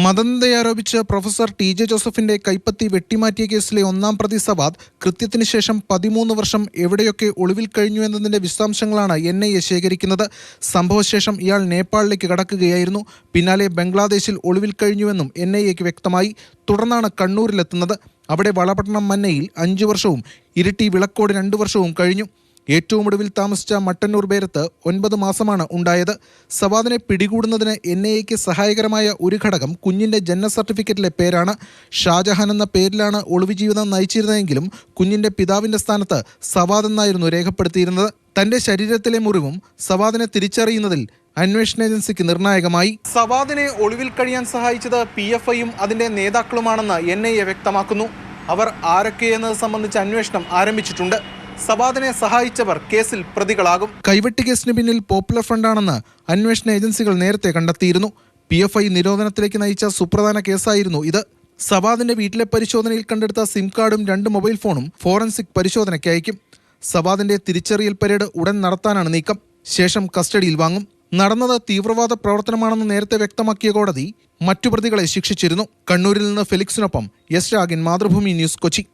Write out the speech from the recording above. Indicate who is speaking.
Speaker 1: മതനിന്ദയാരോപിച്ച് professor TJ. ജോസഫിന്റെ കൈപ്പത്തി വെട്ടിമാറ്റിയ കേസിലെ ഒന്നാം പ്രതി സവാദ് കൃത്യത്തിന് ശേഷം 13 വർഷം എവിടെയൊക്കെ ഒളിവിൽ കഴിഞ്ഞു എന്നതിന്റെ വിശദാംശങ്ങളാണ് NIA ശേഖരിക്കുന്നത്. സംഭവശേഷം ഇയാൾ നേപ്പാളിലേക്ക് കടക്കുകയായിരുന്നു. പിന്നാലെ ബംഗ്ലാദേശിൽ ഒളിവിൽ കഴിഞ്ഞുവെന്നും NIAക്ക് വ്യക്തമായി. തുടർന്നാണ് കണ്ണൂരിലെത്തുന്നത്. അവിടെ വളപട്ടണം മന്നയിൽ 5 വർഷവും ഇരിട്ടി വിളക്കോട് 2 വർഷവും കഴിഞ്ഞു. ഏറ്റവും ഒടുവിൽ താമസിച്ച മട്ടന്നൂർ ബേരത്ത് 9 മാസമാണ് ഉണ്ടായത്. സവാദിനെ പിടികൂടുന്നതിന് NIAക്ക് സഹായകരമായ ഒരു ഘടകം കുഞ്ഞിന്റെ ജനന സർട്ടിഫിക്കറ്റിലെ പേരാണ്. ഷാജഹാൻ എന്ന പേരിലാണ് ഒളിവ് ജീവിതം നയിച്ചിരുന്നതെങ്കിലും കുഞ്ഞിന്റെ പിതാവിന്റെ സ്ഥാനത്ത് സവാദ് എന്നായിരുന്നു രേഖപ്പെടുത്തിയിരുന്നത്. തന്റെ ശരീരത്തിലെ മുറിവും സവാദിനെ തിരിച്ചറിയുന്നതിൽ അന്വേഷണ ഏജൻസിക്ക് നിർണായകമായി. സവാദിനെ ഒളിവിൽ കഴിയാൻ സഹായിച്ചത് PFIയും അതിന്റെ നേതാക്കളുമാണെന്ന് NIA വ്യക്തമാക്കുന്നു. അവർ ആരൊക്കെയെന്നത് സംബന്ധിച്ച് അന്വേഷണം ആരംഭിച്ചിട്ടുണ്ട്. സവാദിനെ സഹായിച്ചവർ കേസിൽ പ്രതികളാകും. കൈവെട്ട് കേസിന് പിന്നിൽ പോപ്പുലർ ഫ്രണ്ടാണെന്ന് അന്വേഷണ ഏജൻസികൾ നേരത്തെ കണ്ടെത്തിയിരുന്നു. PFI നിരോധനത്തിലേക്ക് നയിച്ച സുപ്രധാന കേസായിരുന്നു ഇത്. സവാദിന്റെ വീട്ടിലെ പരിശോധനയിൽ കണ്ടെടുത്ത സിം കാർഡും 2 മൊബൈൽ ഫോണും ഫോറൻസിക് പരിശോധനയ്ക്ക് അയക്കും. സവാദിന്റെ തിരിച്ചറിയൽ പരേഡ് ഉടൻ നടത്താനാണ് നീക്കം. ശേഷം കസ്റ്റഡിയിൽ വാങ്ങും. നടന്നത് തീവ്രവാദ പ്രവർത്തനമാണെന്ന് നേരത്തെ വ്യക്തമാക്കിയ കോടതി മറ്റു പ്രതികളെ ശിക്ഷിച്ചിരുന്നു. കണ്ണൂരിൽ നിന്ന് ഫെലിക്സിനൊപ്പം S. രാഗിൻ, മാതൃഭൂമി ന്യൂസ്, കൊച്ചി.